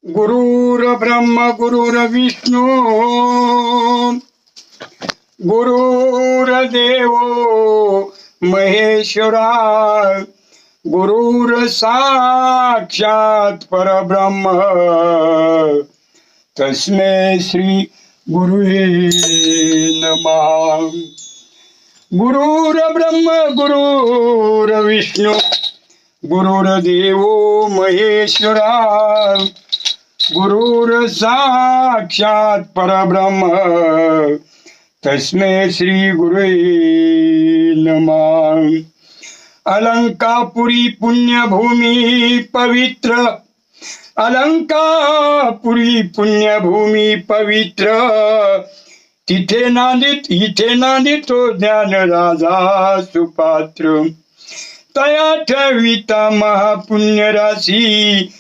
गुरुर्ब्रह्मा गुरुर्विष्णू गुरुर्देव महेश्वरा गुरुर साक्षात परब्रह्म तस्मै श्री गुरुवे नमः. गुरुर्ब्रह्मा गुरुर्विष्णू गुरुर्देव महेश्वरा गुरुर साक्षात परब्रह्म तस्मै श्री गुरुवे नमः. अलंकापुरी पुण्यभूमी पवित्र अलंकापुरी पुण्यभूमी पवित्र तिथे नांदित इथे नांदितो ज्ञान राजा सुपात्र तया ठविता महापुण्य राशी